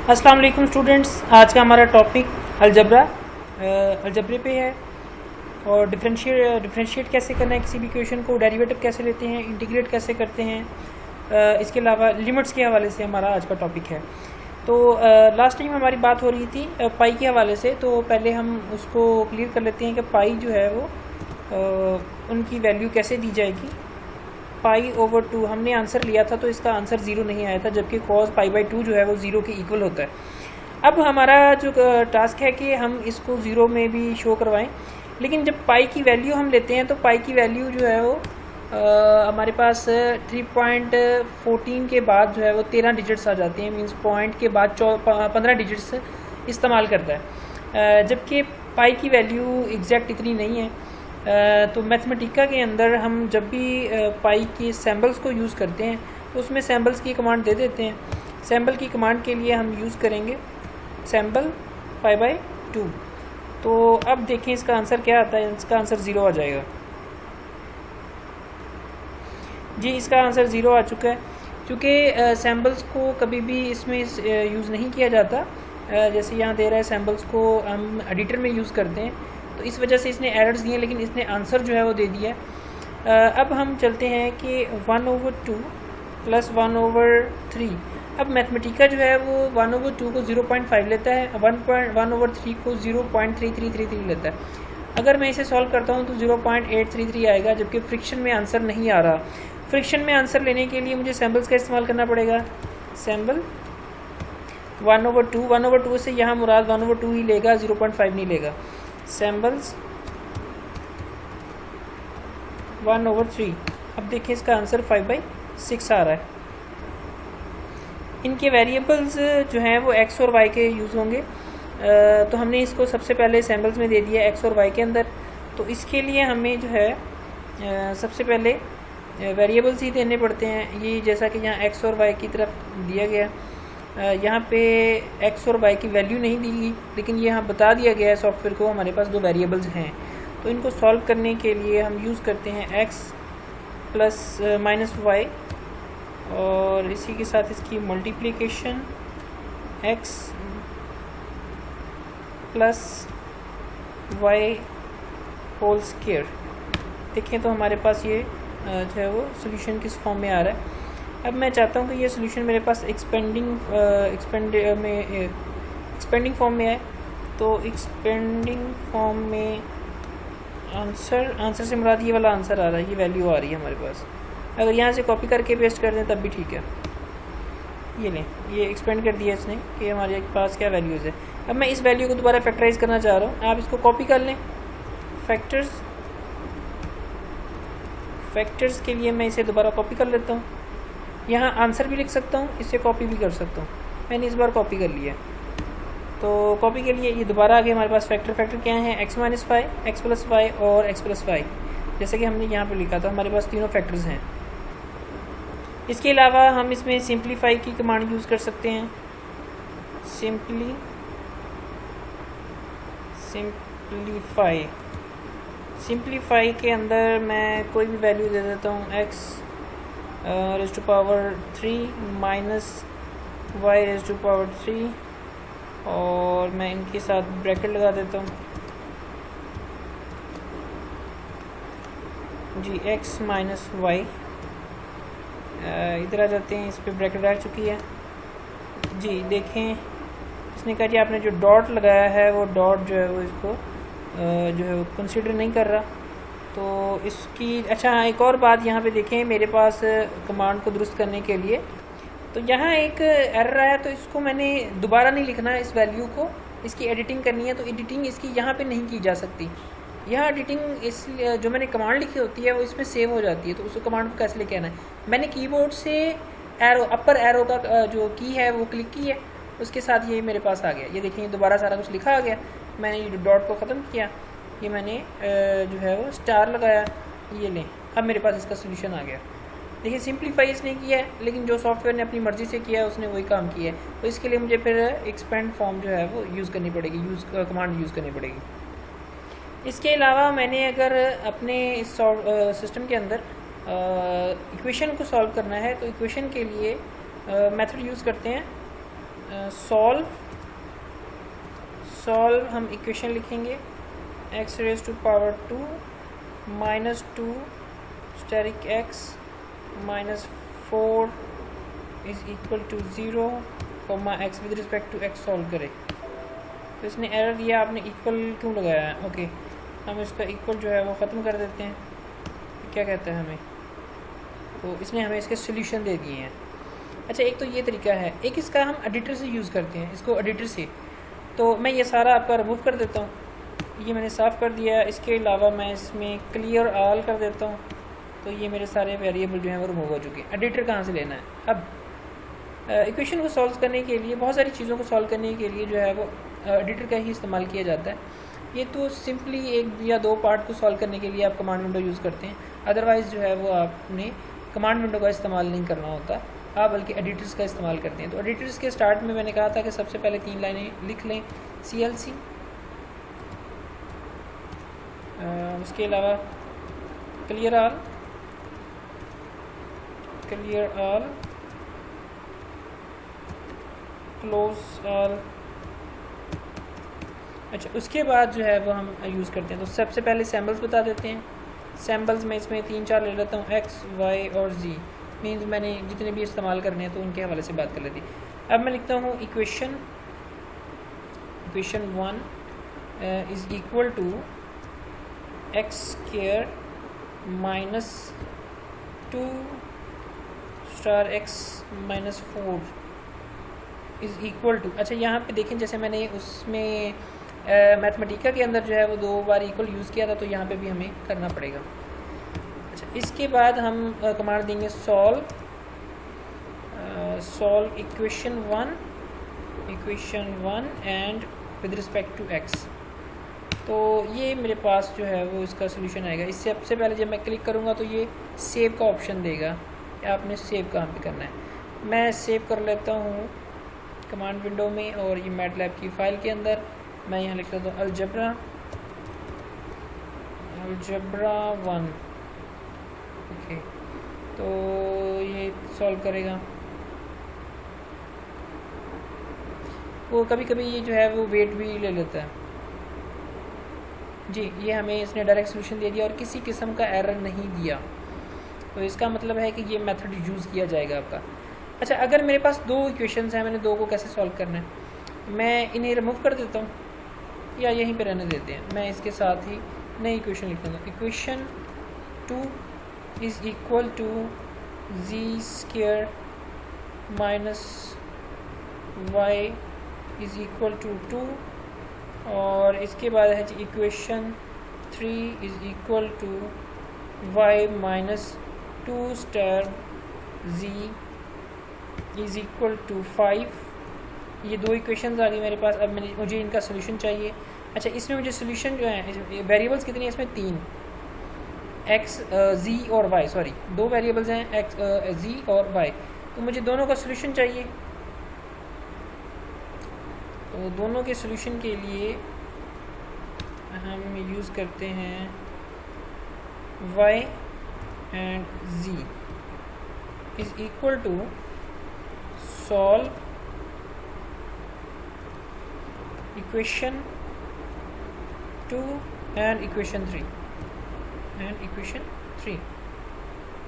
अस्सलाम वालेकुम स्टूडेंट्स, आज का हमारा टॉपिक अलजबरे पे है और डिफरेंशिएट कैसे करना है किसी भी इक्वेशन को, डेरिवेटिव कैसे लेते हैं, इंटीग्रेट कैसे करते हैं। इसके अलावा लिमिट्स के हवाले से हमारा आज का टॉपिक है। तो लास्ट टाइम हमारी बात हो रही थी पाई के हवाले से, तो पहले हम उसको क्लियर कर लेते हैं कि पाई जो है वो उनकी वैल्यू कैसे दी जाएगी। पाई ओवर 2 हमने आंसर लिया था तो इसका आंसर 0 नहीं आया था, जबकि कॉस पाई बाई 2 जो है वो 0 के इक्वल होता है। अब हमारा जो टास्क है कि हम इसको 0 में भी शो करवाएं, लेकिन जब पाई की वैल्यू हम लेते हैं तो पाई की वैल्यू जो है वो हमारे पास 3.14 के बाद जो है वो 13 डिजिट्स आ जाते हैं, मींस पॉइंट के बाद 15 डिजिट्स इस्तेमाल करता है, जबकि पाई की वैल्यू एग्जैक्ट इतनी नहीं है। तो मैथमेटिका के अंदर हम जब भी पाई के सैम्बल्स को यूज़ करते हैं तो उसमें सैम्बल्स की कमांड दे देते हैं। सैम्बल की कमांड के लिए हम यूज़ करेंगे सैम्बल पाई बाई 2। तो अब देखें इसका आंसर क्या आता है। इसका आंसर 0 आ जाएगा जी। इसका आंसर 0 आ चुका है, क्योंकि सैम्बल्स को कभी भी इसमें यूज़ नहीं किया जाता। जैसे यहाँ दे रहा है सैम्बल्स को हम एडिटर में यूज़ करते हैं, तो इस वजह से इसने एरर्स दिए, लेकिन इसने आंसर जो है वो दे दिया है। अब हम चलते हैं कि 1/2 प्लस 1/3। अब मैथमेटिका जो है वो 1/2 को 0.5 लेता है, 1/3 को 0.3333 लेता है। अगर मैं इसे सॉल्व करता हूँ तो 0.833 आएगा, जबकि फ्रिक्शन में आंसर नहीं आ रहा। फ्रिक्शन में आंसर लेने के लिए मुझे सैम्बल्स का इस्तेमाल करना पड़ेगा। सैम्बल 1/2 से यहाँ मुराद 1/2 ही लेगा, 0.5 नहीं लेगा। सैम्बल्स 1/3। अब देखिए इसका आंसर 5/6 आ रहा है। इनके वेरिएबल्स जो हैं वो x और y के यूज़ होंगे। तो हमने इसको सबसे पहले सैम्बल्स में दे दिया x और y के अंदर। तो इसके लिए हमें जो है सबसे पहले वेरिएबल्स ही देने पड़ते हैं। ये जैसा कि यहाँ x और y की तरफ दिया गया, यहाँ पे x और y की वैल्यू नहीं दी गई, लेकिन ये यहाँ बता दिया गया है सॉफ्टवेयर को हमारे पास 2 वेरिएबल्स हैं। तो इनको सॉल्व करने के लिए हम यूज़ करते हैं x प्लस माइनस y, और इसी के साथ इसकी multiplication x plus y whole square. देखें तो हमारे पास ये जो है वो सोल्यूशन किस फॉर्म में आ रहा है। अब मैं चाहता हूँ कि ये सोल्यूशन मेरे पास एक्सपेंडिंग फॉर्म में आए। तो एक्सपेंडिंग फॉर्म में आंसर से मुराद ये वाला आंसर आ रहा है, ये वैल्यू आ रही है हमारे पास। अगर यहाँ से कॉपी करके पेस्ट कर दें तब भी ठीक है। ये लें, ये एक्सपेंड कर दिया इसने कि हमारे पास क्या वैल्यूज़ है। अब मैं इस वैल्यू को दोबारा फैक्टराइज करना चाह रहा हूँ। आप इसको कॉपी कर लें। फैक्टर्स के लिए मैं इसे दोबारा कॉपी कर लेता हूँ। यहाँ आंसर भी लिख सकता हूँ, इससे कॉपी भी कर सकता हूँ। मैंने इस बार कॉपी कर लिया। तो कॉपी के लिए ये दोबारा आगे हमारे पास फैक्टर क्या है, x माइनस 5, x प्लस 5 और x प्लस 5, जैसे कि हमने यहाँ पे लिखा था। हमारे पास तीनों फैक्टर्स हैं। इसके अलावा हम इसमें सिंप्लीफाई की कमांड यूज़ कर सकते हैं। सिंप्लीफाई के अंदर मैं कोई भी वैल्यू दे देता हूँ, x raise to power 3 minus y raise to power 3, और मैं इनके साथ ब्रैकेट लगा देता हूँ जी। x माइनस y इधर आ जाते हैं, इस पर ब्रैकेट आ चुकी है जी। देखें इसने कहा जी आपने जो डॉट लगाया है वो डॉट जो है वो इसको जो है वो कंसीडर नहीं कर रहा। तो इसकी अच्छा हाँ, एक और बात यहाँ पे देखें मेरे पास कमांड को दुरुस्त करने के लिए। तो यहाँ एक एरर आया, तो इसको मैंने दोबारा नहीं लिखना है इस वैल्यू को, इसकी एडिटिंग करनी है। तो एडिटिंग इसकी यहाँ पे नहीं की जा सकती। यहाँ एडिटिंग इस जो मैंने कमांड लिखी होती है वो इसमें सेव हो जाती है। तो उस कमांड को कैसे लेके आना है, मैंने कीबोर्ड से अपर एरो का जो की है वो क्लिक की है, उसके साथ ये मेरे पास आ गया। ये देखिए दोबारा सारा कुछ लिखा आ गया। मैंने ये डॉट को ख़त्म किया, ये मैंने जो है वो स्टार लगाया, ये लें, अब मेरे पास इसका सोल्यूशन आ गया। देखिए सिंप्लीफाई इसने किया है, लेकिन जो सॉफ्टवेयर ने अपनी मर्ज़ी से किया है उसने वही काम किया है। तो इसके लिए मुझे फिर एक्सपेंड फॉर्म जो है वो यूज़ करनी पड़ेगी, कमांड यूज़ करनी पड़ेगी। इसके अलावा मैंने अगर अपने इस सिस्टम के अंदर इक्वेशन को सॉल्व करना है तो इक्वेशन के लिए मेथड यूज़ करते हैं सॉल्व हम इक्वेशन लिखेंगे x raise to power 2 minus 2 asterisk x minus 4 is equal to 0 comma x with respect to x solve करें। तो इसने एरर दिया, आपने इक्वल क्यों लगाया है? ओके, हम इसका इक्वल जो है वो ख़त्म कर देते हैं। क्या कहता है हमें? तो इसने हमें इसके सोल्यूशन दे दिए हैं। अच्छा, एक तो ये तरीका है, एक इसका हम एडिटर से यूज़ करते हैं, इसको एडिटर से। तो मैं ये सारा आपका रिमूव कर देता हूँ, ये मैंने साफ़ कर दिया। इसके अलावा मैं इसमें क्लियर ऑल कर देता हूँ, तो ये मेरे सारे वेरिएबल जो हैं वो रिमूव हो चुके हैं। एडिटर कहाँ से लेना है? अब इक्वेशन को सॉल्व करने के लिए, बहुत सारी चीज़ों को सॉल्व करने के लिए जो है वो एडिटर का ही इस्तेमाल किया जाता है। ये तो सिंपली एक या दो पार्ट को सॉल्व करने के लिए आप कमांड विंडो यूज़ करते हैं, अदरवाइज़ जो है वो आपने कमांड विंडो का इस्तेमाल नहीं करना होता, आप बल्कि एडिटर्स का इस्तेमाल करते हैं। तो एडिटर्स के स्टार्ट में मैंने कहा था कि सबसे पहले 3 लाइनें लिख लें CLC, उसके अलावा क्लियर ऑल, क्लोज ऑल। अच्छा, उसके बाद जो है वो हम यूज़ करते हैं। तो सबसे पहले सैम्बल्स बता देते हैं। सैम्बल्स में इसमें 3-4 ले लेता हूँ, x, y और z, मीन्स मैंने जितने भी इस्तेमाल करने हैं तो उनके हवाले से बात कर लेती। अब मैं लिखता हूँ equation 1 is equal to x square minus 2 star x minus 4 is equal to. अच्छा, यहाँ पे देखें, जैसे मैंने उसमें मैथमेटिका के अंदर जो है वो 2 बार इक्वल यूज़ किया था, तो यहाँ पे भी हमें करना पड़ेगा। अच्छा, इसके बाद हम कमांड देंगे solve equation 1 and with respect to x। तो ये मेरे पास जो है वो इसका सोल्यूशन आएगा। इससे सबसे पहले जब मैं क्लिक करूँगा तो ये सेव का ऑप्शन देगा, आपने सेव कहाँ पे करना है। मैं सेव कर लेता हूँ कमांड विंडो में, और ये मैटलैब की फ़ाइल के अंदर मैं यहाँ लिख देता हूँ अलजब्रा 1। ओके, तो ये सॉल्व करेगा। वो कभी कभी ये जो है वो वेट भी ले लेता है। जी, ये हमें इसने डायरेक्ट सोल्यूशन दे दिया और किसी किस्म का एरर नहीं दिया, तो इसका मतलब है कि ये मेथड यूज़ किया जाएगा आपका। अच्छा, अगर मेरे पास 2 इक्वेशंस हैं, मैंने 2 को कैसे सॉल्व करना है? मैं इन्हें रिमूव कर देता हूँ या यहीं पे रहने देते हैं। मैं इसके साथ ही नई इक्वेशन लिख दूँगा। Equation 2 is equal to z square minus y is equal to 2, और इसके बाद है जी equation 3 is equal to y minus 2 star z is equal to 5। ये 2 इक्वेशंस आ गई मेरे पास। अब मुझे इनका सोल्यूशन चाहिए। अच्छा, इसमें मुझे सोल्यूशन जो है, वेरिएबल्स कितनी है इसमें? 3, x, z और y। सॉरी, 2 वेरिएबल्स हैं, x, z और y। तो मुझे दोनों का सोल्यूशन चाहिए। तो दोनों के सोल्यूशन के लिए हम यूज़ करते हैं y and z is equal to solve equation 2 and equation 3।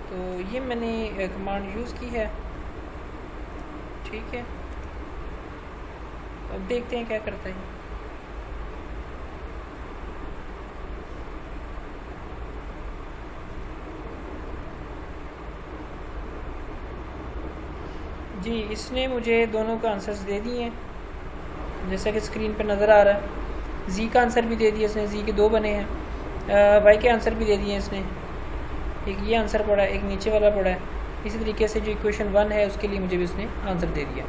तो ये मैंने कमांड यूज़ की है, ठीक है। अब देखते हैं क्या करता है। जी, इसने मुझे दोनों का आंसर्स दे दिए हैं, जैसा कि स्क्रीन पर नज़र आ रहा है। जी का आंसर भी दे दिया इसने, जी के 2 बने हैं। वाई के आंसर भी दे दिए इसने, एक ये आंसर पड़ा है, एक नीचे वाला पड़ा है। इसी तरीके से जो इक्वेशन 1 है उसके लिए मुझे भी उसने आंसर दे दिया।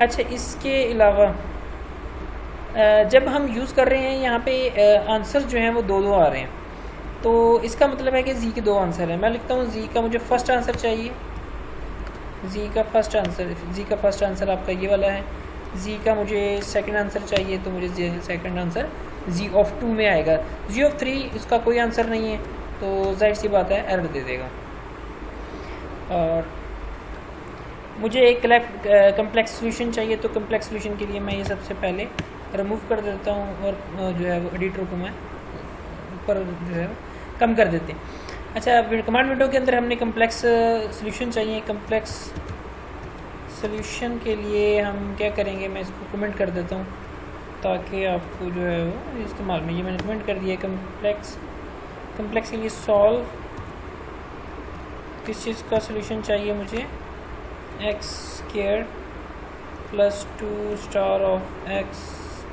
अच्छा, इसके अलावा जब हम यूज़ कर रहे हैं यहाँ पे आंसर जो हैं वो 2-2 आ रहे हैं, तो इसका मतलब है कि जी के 2 आंसर हैं। मैं लिखता हूँ जी का मुझे फ़र्स्ट आंसर चाहिए, जी का फर्स्ट आंसर आपका ये वाला है। जी का मुझे सेकंड आंसर चाहिए, तो मुझे सेकंड आंसर जी ऑफ 2 में आएगा। जी ऑफ 3 इसका कोई आंसर नहीं है, तो जाहिर सी बात है एरर दे देगा। और मुझे एक कम्प्लेक्स सोल्यूशन चाहिए, तो कम्प्लेक्स सोल्यूशन के लिए मैं ये सबसे पहले रिमूव कर देता हूँ और जो है वो एडिटर को मैं ऊपर जो है कम कर देते हैं। अच्छा, कमांड विंडो के अंदर हमने कम्प्लेक्स सोल्यूशन चाहिए। कम्प्लेक्स सोल्यूशन के लिए हम क्या करेंगे, मैं इसको कमेंट कर देता हूँ ताकि आपको जो है वो इस्तेमाल में, ये मैंने कमेंट कर दिया। कम्प्लेक्स के लिए सॉल्व किस चीज़ का सोल्यूशन चाहिए मुझे, x square plus 2 star of x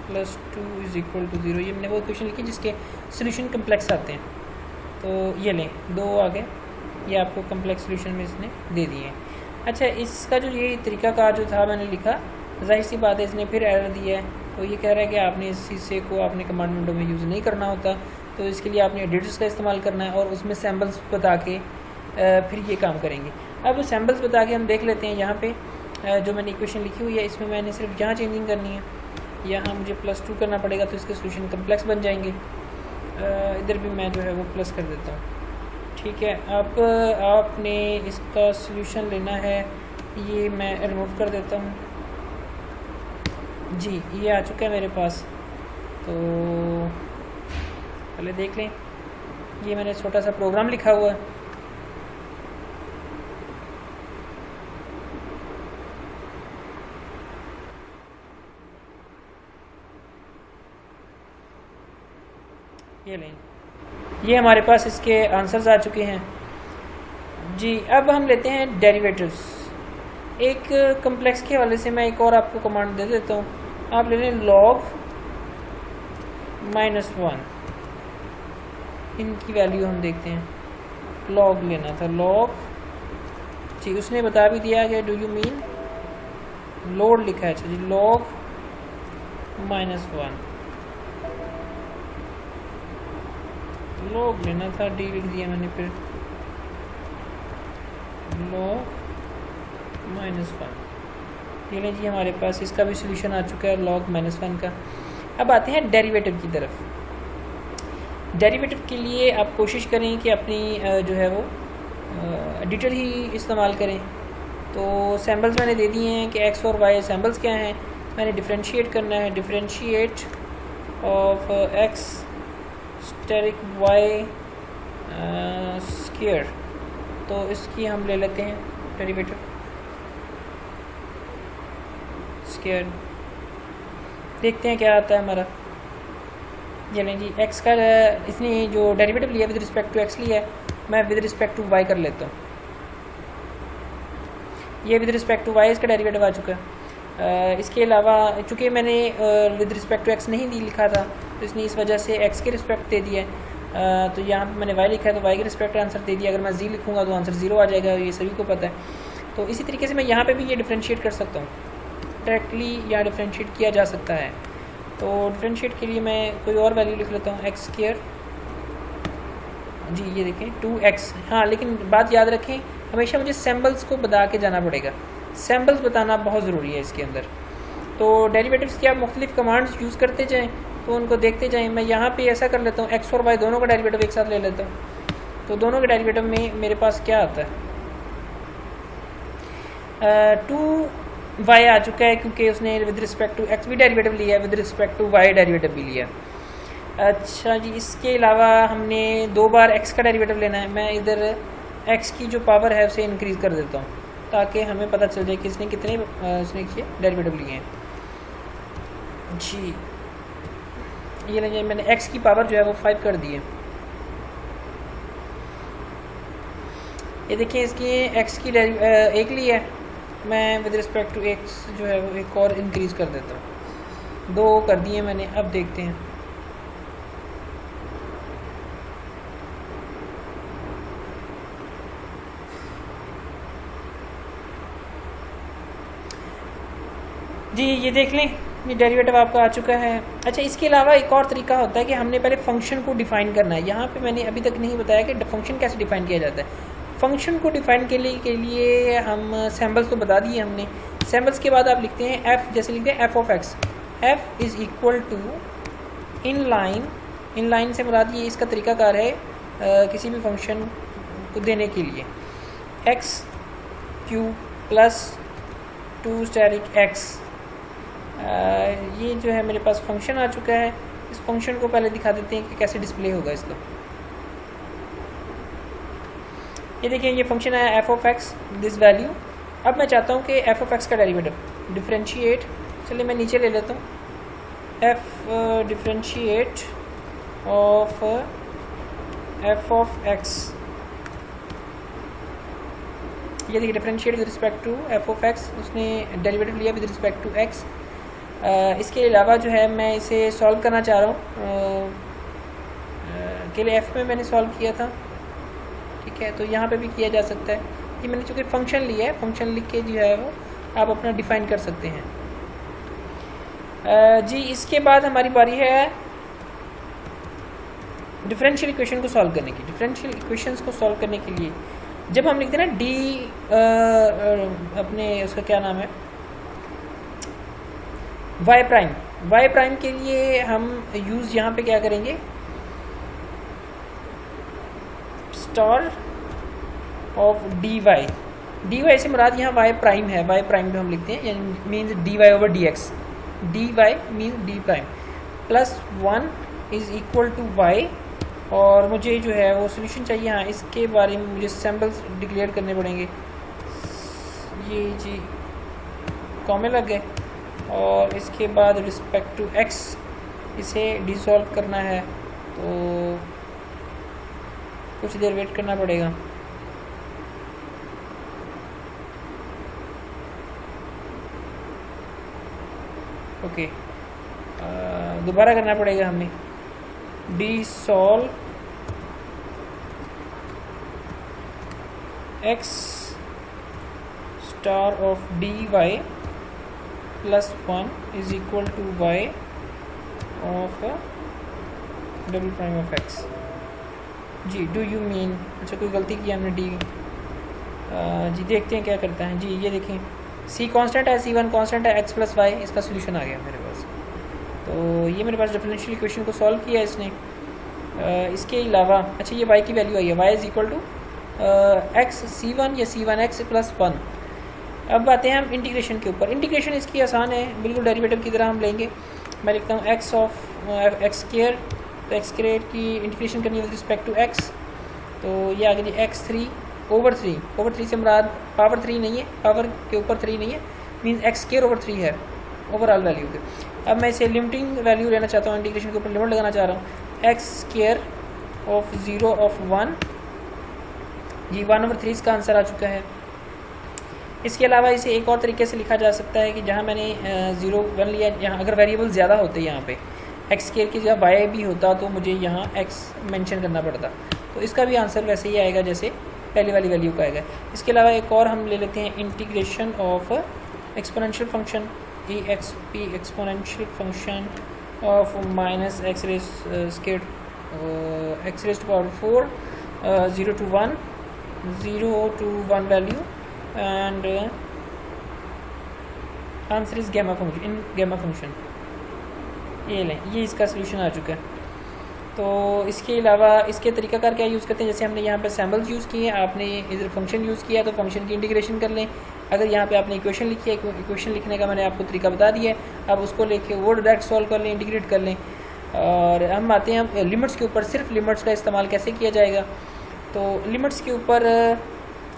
plus 2 is equal to 0। ये मैंने वो क्वेश्चन लिखी जिसके सोल्यूशन कम्प्लेक्स आते हैं। तो ये लें, 2 आ गए, ये आपको कम्प्लेक्स सोल्यूशन में इसने दे दिए हैं। अच्छा, इसका जो ये तरीकाकार जो था मैंने लिखा, जाहिर सी बात है इसने फिर एरर दिया है। तो ये कह रहा है कि आपने इस हिस्से को आपने कमांड विंडो में यूज़ नहीं करना होता, तो इसके लिए आपने एडिटर्स का इस्तेमाल करना है और उसमें सैम्पल्स बता के फिर ये काम करेंगे। अब वो सैम्पल्स बता के हम देख लेते हैं। यहाँ पे जो मैंने इक्वेशन लिखी हुई है इसमें मैंने सिर्फ यहाँ चेंजिंग करनी है, यहाँ मुझे +2 करना पड़ेगा तो इसके सोल्यूशन कम्प्लेक्स बन जाएंगे। इधर भी मैं जो है वो प्लस कर देता हूँ। ठीक है, अब आपने इसका सोल्यूशन लेना है, ये मैं रिमूव कर देता हूँ। जी, ये आ चुका है मेरे पास। तो पहले देख लें, ये मैंने छोटा सा प्रोग्राम लिखा हुआ है। ये लें, ये हमारे पास इसके आंसर्स आ चुके हैं। जी, अब हम लेते हैं डेरिवेटिव्स। एक कम्प्लेक्स के हवाले से मैं एक और आपको कमांड दे देता हूँ। आप ले लें log -1, इनकी वैल्यू हम देखते हैं। log लेना था, log, जी उसने बता भी दिया कि डू यू मीन लोड लिखा है। अच्छा जी, log -1 log लेना था, डी लिख दिया मैंने, फिर log -1। ये लें जी, हमारे पास इसका भी सोल्यूशन आ चुका है log -1 का। अब आते हैं डेरिवेटिव की तरफ। डेरिवेटिव के लिए आप कोशिश करें कि अपनी जो है वो एडिटर ही इस्तेमाल करें। तो सैम्पल्स मैंने दे दिए हैं कि x और y सैम्पल्स क्या हैं। मैंने डिफरेंशिएट करना है, differentiate of x asterisk y square. तो इसकी हम ले लेते हैं डेरिवेटिव स्क्वायर, देखते हैं क्या आता है हमारा। ये लें जी, x का इसने जो डेरिवेटिव लिया विद रिस्पेक्ट टू x लिया है, मैं विद रिस्पेक्ट टू y कर लेता हूँ। ये विद रिस्पेक्ट टू y इसका डेरिवेटिव आ चुका है। इसके अलावा चूँकि मैंने विद रिस्पेक्ट टू x नहीं लिखा था, तो इसने इस वजह से x के रिस्पेक्ट दे दिया है। तो यहाँ पे मैंने y लिखा है तो y के रिस्पेक्ट आंसर दे दिया। अगर मैं z लिखूँगा तो आंसर 0 आ जाएगा, ये सभी को पता है। तो इसी तरीके से मैं यहाँ पे भी ये डिफरेंशिएट कर सकता हूँ, डायरेक्टली या डिफरेंशिएट किया जा सकता है। तो डिफरेंशिएट के लिए मैं कोई और वैल्यू लिख लेता हूँ, x स्क्वायर। जी ये देखें 2x। हाँ, लेकिन बात याद रखें, हमेशा मुझे सैम्पल्स को बता के जाना पड़ेगा। सैम्पल्स बताना बहुत ज़रूरी है इसके अंदर। तो डेरिवेटिव्स की आप मुख्तलिफ कमांड्स यूज़ करते जाएँ, तो उनको देखते जाएँ। मैं यहाँ पे ऐसा कर लेता हूँ, x और y दोनों का डेरिवेटिव एक साथ ले लेता हूँ। तो दोनों के डेरिवेटिव में मेरे पास क्या आता है, 2y आ चुका है, क्योंकि उसने विद रिस्पेक्ट टू x भी डेरिवेटिव लिया है, with respect to y derivative भी लिया। अच्छा जी, इसके अलावा हमने 2 बार x का डेरिवेटिव लेना है। मैं इधर x की जो पावर है उसे इंक्रीज़ कर देता हूँ, ताकि हमें पता चल जाए कि इसने कितने उसने डेरिवेटिव लिए हैं। जी ये लेंगे, मैंने x की पावर जो है वो 5 कर दी है। ये देखिए, इसकी x की एक ली है, मैं विद रिस्पेक्ट टू x जो है वो एक और इंक्रीज़ कर देता हूँ। 2 कर दिए मैंने। अब देखते हैं, जी ये देख लें, ये डेरिवेटिव आपका आ चुका है। अच्छा, इसके अलावा एक और तरीका होता है कि हमने पहले फंक्शन को डिफ़ाइन करना है। यहाँ पे मैंने अभी तक नहीं बताया कि फंक्शन कैसे डिफ़ाइन किया जाता है। फंक्शन को डिफ़ाइन के लिए हम सैम्पल्स तो बता दिए हमने। सैम्पल्स के बाद आप लिखते हैं f, जैसे लिखते हैं f of x, f is equal to इन लाइन से मुराद ये इसका तरीकाकार है किसी भी फंक्शन को देने के लिए, x cube plus two static x, ये जो है मेरे पास फंक्शन आ चुका है। इस फंक्शन को पहले दिखा देते हैं कि कैसे डिस्प्ले होगा इसका। ये देखिए ये फंक्शन है f of x this value. अब मैं चाहता हूँ कि एफ ऑफ एक्स का डेरिवेटिव डिफरेंशिएट, चलिए मैं नीचे ले लेता हूँ। F differentiate of f of x, ये देखिए differentiate with respect to f of x, उसने डेरिवेटिव लिया विद रिस्पेक्ट टू एक्स। इसके अलावा जो है मैं इसे सॉल्व करना चाह रहा हूँ, के लिए एफ में मैंने सॉल्व किया था, ठीक है, तो यहाँ पे भी किया जा सकता है। ये मैंने चूँकि फंक्शन लिया है, फंक्शन लिख के जो है वो आप अपना डिफाइन कर सकते हैं। जी इसके बाद हमारी बारी है डिफरेंशियल इक्वेशन को सॉल्व करने की। डिफरेंशियल इक्वेशंस को सॉल्व करने के लिए जब हम लिखते हैं ना डी अपने उसका क्या नाम है वाई प्राइम, वाई प्राइम के लिए हम यूज़ यहाँ पे क्या करेंगे, star of d y. D y से मुराद यहाँ वाई प्राइम है, वाई प्राइम पे हम लिखते हैं, यानी means d y over d x. D y means d prime plus 1 is equal to y, और मुझे जो है वो सोल्यूशन चाहिए। हाँ इसके बारे में मुझे सैम्पल्स डिक्लेयर करने पड़ेंगे। ये जी कॉमे लग गए, और इसके बाद रिस्पेक्ट टू एक्स इसे डिसॉल्व करना है, तो कुछ देर वेट करना पड़ेगा। ओके दोबारा करना पड़ेगा हमें। Dissolve x star of d y plus 1 is equal to y of double prime of x. जी डू यू मीन, अच्छा कोई गलती की हमने डी, जी देखते हैं क्या करता है। जी ये देखें सी कांस्टेंट है, C1 कांस्टेंट है, x प्लस वाई, इसका सोल्यूशन आ गया मेरे पास। तो ये मेरे पास डिफरेंशियल इक्वेशन को सॉल्व किया इसने। इसके अलावा अच्छा ये y की वैल्यू आई है, y is equal to x C1 या C1x प्लस 1। अब आते हैं हम इंटीग्रेशन के ऊपर। इंटीग्रेशन इसकी आसान है, बिल्कुल डेरिवेटिव की तरह हम लेंगे। मैं लिखता हूँ एक्स ऑफ एक्स स्क्वायर, तो एक्स स्क्वायर की इंटीग्रेशन करनी है विद रिस्पेक्ट टू एक्स, तो ये आ गई x3 ओवर 3। ओवर 3 से मुराद पावर 3 नहीं है, पावर के ऊपर 3 नहीं है, मीन्स एक्स स्क्वायर ओवर 3 है ओवरऑल वैल्यू के। अब मैं इसे लिमिटिंग वैल्यू लेना चाहता हूँ, इंटीग्रेशन के ऊपर लिमिट लगाना चाह रहा हूँ। एक्स स्क्वायर ऑफ 0 ऑफ 1, जी 1 ओवर 3 इसका आंसर आ चुका है। इसके अलावा इसे एक और तरीके से लिखा जा सकता है कि जहाँ मैंने 0 1 लिया, यहाँ अगर वेरिएबल ज़्यादा होते यहाँ पे एक्स स्क्वायर की जगह वाई भी होता तो मुझे यहाँ एक्स मेंशन करना पड़ता, तो इसका भी आंसर वैसे ही आएगा जैसे पहली वाली वैल्यू का आएगा। इसके अलावा एक और हम ले लेते हैं integration of exponential function e x p, exponential function of minus x raise square x raise to power 4 0 to 1 value, and answer is gamma function in gamma function. ये लें, ये इसका सोल्यूशन आ चुका है। तो इसके अलावा इसके तरीकाकार क्या यूज़ करते हैं, जैसे हमने यहाँ पे सैम्पल्स यूज़ किए हैं, आपने इधर फंक्शन यूज़ किया तो फंक्शन की इंटीग्रेशन कर लें। अगर यहाँ पे आपने इक्वेशन लिखी है, इक्वेशन लिखने का मैंने आपको तरीका बता दिया है, अब उसको लेके वो डायरेक्ट सॉल्व कर लें, इंटीग्रेट कर लें। और हम आते हैं लिमिट्स के ऊपर, सिर्फ लिमिट्स का इस्तेमाल कैसे किया जाएगा। तो लिमिट्स के ऊपर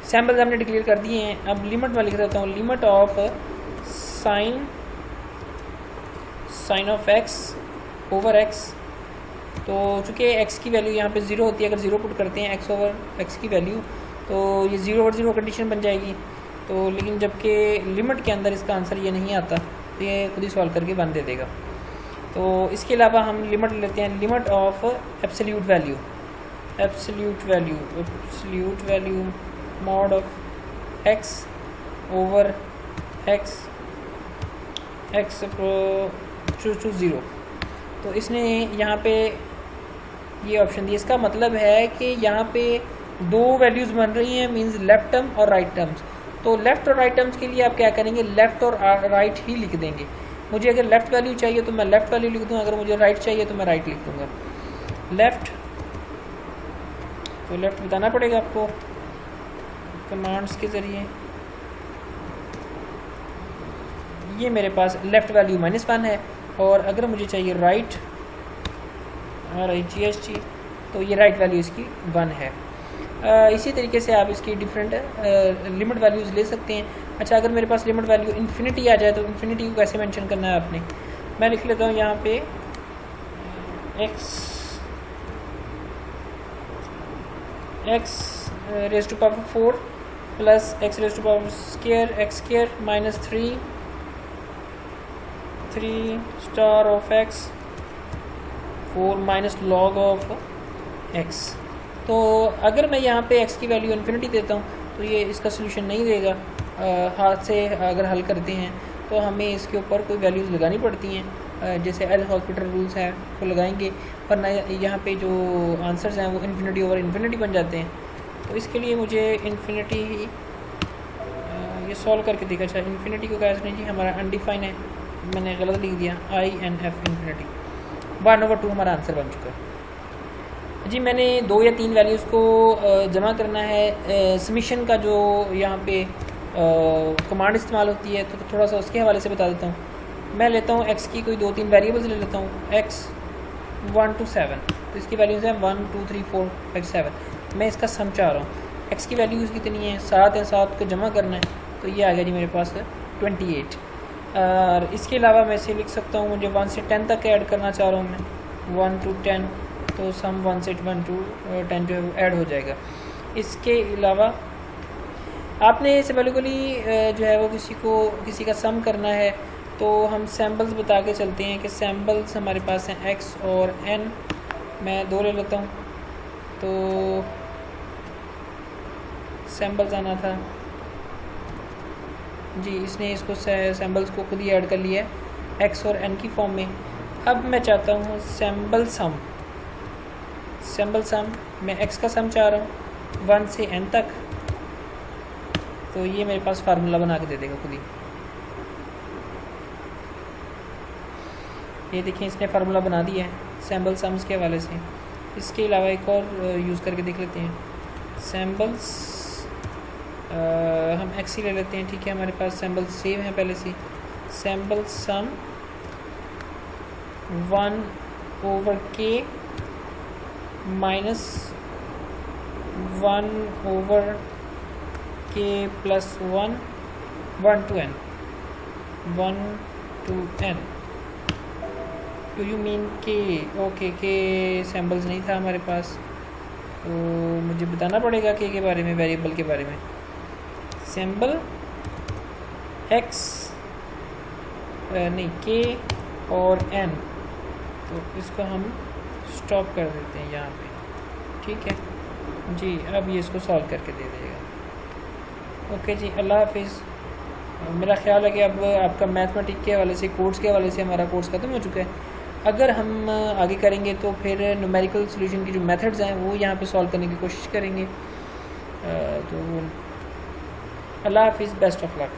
सैम्पल्स हमने डिक्लेयर कर दिए हैं। अब लिमिट मैं लिख देता हूँ, limit of sine of x over x. तो चूँकि x की वैल्यू यहाँ पे 0 होती है, अगर 0 पुट करते हैं x ओवर x की वैल्यू, तो ये 0 ओवर 0 कंडीशन बन जाएगी। तो लेकिन जबकि लिमिट के अंदर इसका आंसर ये नहीं आता, तो ये खुद ही सॉल्व करके बन दे देगा। तो इसके अलावा हम लिमिट लेते हैं, limit of absolute value, absolute value mod of x over x to 0। तो इसने यहाँ पे ये ऑप्शन दिया। इसका मतलब है कि यहाँ पे दो वैल्यूज़ बन रही हैं, मींस लेफ्ट टर्म और राइट टर्म्स। तो लेफ़्ट और राइट टर्म्स के लिए आप क्या करेंगे, लेफ़्ट और राइट ही लिख देंगे। मुझे अगर लेफ़्ट वैल्यू चाहिए तो मैं लेफ़्ट वैल्यू लिख दूँगा, अगर मुझे राइट चाहिए तो मैं राइट लिख दूँगा। लेफ़्ट, तो लेफ़्ट बताना पड़ेगा आपको कमांड्स के ज़रिए। ये मेरे पास लेफ़्ट वैल्यू -1 है, और अगर मुझे चाहिए राइट RIGHT तो ये राइट वैल्यू इसकी 1 है। इसी तरीके से आप इसकी डिफरेंट लिमिट वैल्यूज़ ले सकते हैं। अच्छा, अगर मेरे पास लिमिट वैल्यू इन्फिनिटी आ जाए तो इन्फिनिटी को कैसे मेंशन करना है आपने, मैं लिख लेता हूँ यहाँ पे x raise to power 4 plus x raise to power square x square minus 3 star of x 4 minus log of x। तो अगर मैं यहाँ पे x की वैल्यू इन्फिनिटी देता हूँ तो ये इसका सोल्यूशन नहीं देगा। हाथ से अगर हल करते हैं तो हमें इसके ऊपर कोई वैल्यूज़ लगानी पड़ती हैं, जैसे एल हॉस्पिटल रूल्स हैं वो लगाएंगे, वरना यहाँ पे जो आंसर्स हैं वो इन्फिनिटी ओवर इन्फिनिटी बन जाते हैं। तो इसके लिए मुझे इन्फिनिटी ये सॉल्व करके देखा। अच्छा, इन्फिनिटी को कैसे नहीं जी, हमारा अनडिफाइन है, मैंने गलत लिख दिया, INF इन्फिनिटी 1/2 हमारा आंसर बन चुका है जी। मैंने 2 या 3 वैल्यूज़ को जमा करना है। समीशन का जो यहाँ पे कमांड इस्तेमाल होती है तो थोड़ा सा उसके हवाले से बता देता हूँ। मैं लेता हूँ x की कोई 2-3 वेरिएबल्स ले लेता हूँ, x 1 to 7, तो इसकी वैल्यूज़ हैं 1 2 3 4 5 7। मैं इसका सम चाह रहा हूँ, x की वैल्यूज़ कितनी है, 7 है, 7 को जमा करना है, तो ये आ गया जी मेरे पास 28। और इसके अलावा मैं इसे लिख सकता हूँ, मुझे 1 से 10 तक ऐड करना चाह रहा हूँ मैं, 1 to 10, तो सम 1 से 1 to 10 जो है ऐड हो जाएगा। इसके अलावा आपने सिंबॉलिकली जो है वो किसी का सम करना है तो हम सैम्बल्स बता के चलते हैं कि सैम्बल्स हमारे पास हैं x और n। मैं 2 ले लेता हूँ, तो सैम्बल्स आना था जी, इसने इसको सैम्बल्स को खुद ही ऐड कर लिया है x और n की फॉर्म में। अब मैं चाहता हूँ सैम्बल सम, मैं x का सम चाह रहा हूँ 1 से n तक, तो ये मेरे पास फार्मूला बना के दे देगा खुद ही। ये देखिए इसने फार्मूला बना दिया है सैम्बल सम्स के हवाले से। इसके अलावा एक और यूज़ करके देख लेते हैं, सैम्बल्स हम x ही ले लेते हैं, ठीक है, हमारे पास सैम्बल सेव हैं पहले से। Symbol sum 1/k minus 1/k plus 1 to n। Do you mean k? Okay, k symbols नहीं था हमारे पास, तो मुझे बताना पड़ेगा के बारे में, वेरिएबल के बारे में। सैम्बल x नहीं k और n, तो इसको हम स्टॉप कर देते हैं यहाँ पे, ठीक है जी। अब ये इसको सॉल्व करके दे देगा। ओके जी, अल्लाह हाफिज़। मेरा ख्याल है कि अब आपका मैथमेटिक्स के हवाले से, कोर्स के हवाले से हमारा कोर्स ख़त्म हो चुका है। अगर हम आगे करेंगे तो फिर न्यूमेरिकल सॉल्यूशन की जो मेथड्स हैं वो यहाँ पे सॉल्व करने की कोशिश करेंगे। तो अल्लाह हाफिज़, बेस्ट ऑफ लक।